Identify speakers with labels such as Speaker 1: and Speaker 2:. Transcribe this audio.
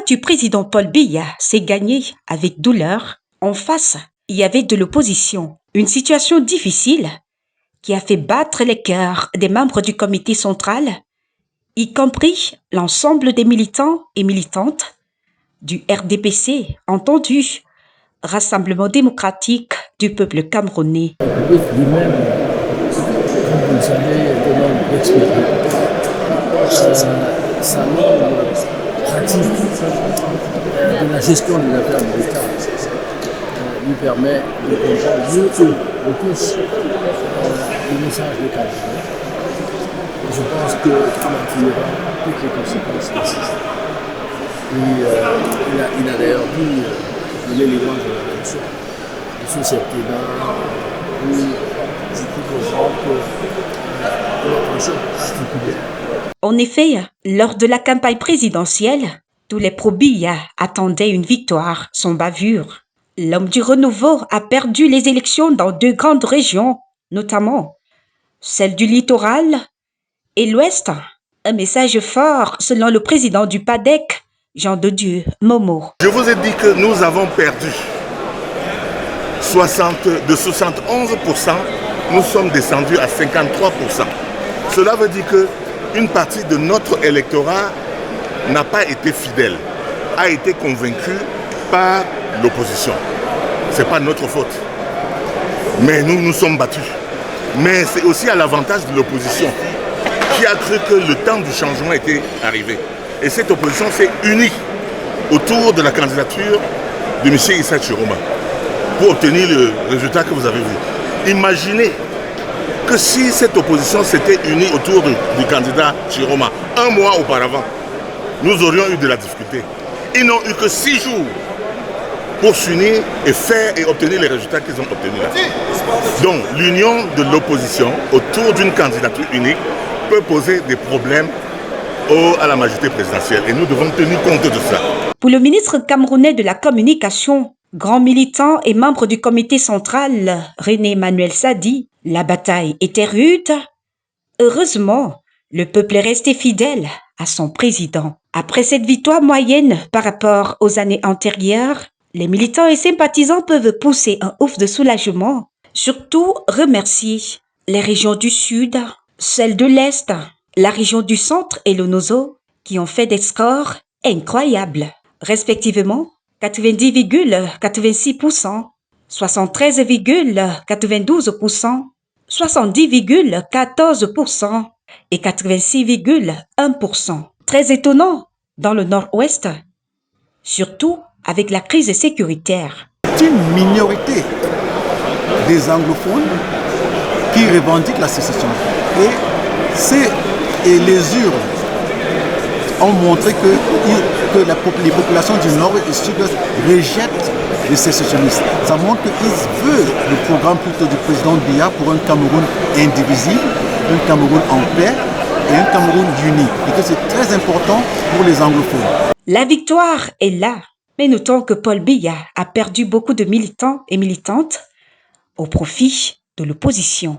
Speaker 1: Du président Paul Biya s'est gagné avec douleur. En face, il y avait de l'opposition. Une situation difficile qui a fait battre les cœurs des membres du comité central, y compris l'ensemble des militants et militantes du RDPC, entendu Rassemblement démocratique du peuple camerounais.
Speaker 2: Lui-même, comme vous le savez, est un homme expérimenté. Sa norme pratique de la gestion des affaires de l'État lui permet de comprendre mieux que nous tous le message des candidats. Je pense qu'il tirera toutes les conséquences de ceci. Il a d'ailleurs dit l'élément de la révolution, de société où je peux comprendre que l'attention particulière.
Speaker 1: En effet, lors de la campagne présidentielle, tous les pro-Biya attendaient une victoire sans bavure. L'homme du renouveau a perdu les élections dans deux grandes régions, notamment celle du littoral et l'Ouest. Un message fort selon le président du PADEC, Jean de Dieu Momo.
Speaker 3: Je vous ai dit que nous avons perdu de 71%, nous sommes descendus à 53%. Cela veut dire qu'une partie de notre électorat n'a pas été fidèle, a été convaincue par l'opposition. Ce n'est pas notre faute. Mais nous nous sommes battus. Mais c'est aussi à l'avantage de l'opposition qui a cru que le temps du changement était arrivé. Et cette opposition s'est unie autour de la candidature de M. Issa Chiroma pour obtenir le résultat que vous avez vu. Imaginez que si cette opposition s'était unie autour du candidat Chiroma un mois auparavant, nous aurions eu de la difficulté. Ils n'ont eu que 6 jours pour s'unir et faire et obtenir les résultats qu'ils ont obtenus. Donc l'union de l'opposition autour d'une candidature unique peut poser des problèmes à la majorité présidentielle et nous devons tenir compte de ça.
Speaker 1: Pour le ministre camerounais de la Communication, grand militant et membre du comité central, René Emmanuel Sadi, la bataille était rude. Heureusement, le peuple est resté fidèle à son président. Après cette victoire moyenne par rapport aux années antérieures, les militants et sympathisants peuvent pousser un ouf de soulagement. Surtout remercier les régions du Sud, celles de l'Est, la région du Centre et le Nozo, qui ont fait des scores incroyables, respectivement 90,86%, 73,92%, 70,14% et 86,1%. Très étonnant dans le Nord-Ouest, surtout avec la crise sécuritaire.
Speaker 4: C'est une minorité des anglophones qui revendiquent la sécession. Et les urnes ont montré que les populations du Nord et du Sud rejettent les sécessionnistes. Ça montre qu'ils veulent le programme plutôt du président Biya pour un Cameroun indivisible, un Cameroun en paix et un Cameroun uni. Et que c'est très important pour les anglophones.
Speaker 1: La victoire est là. Mais notons que Paul Biya a perdu beaucoup de militants et militantes au profit de l'opposition.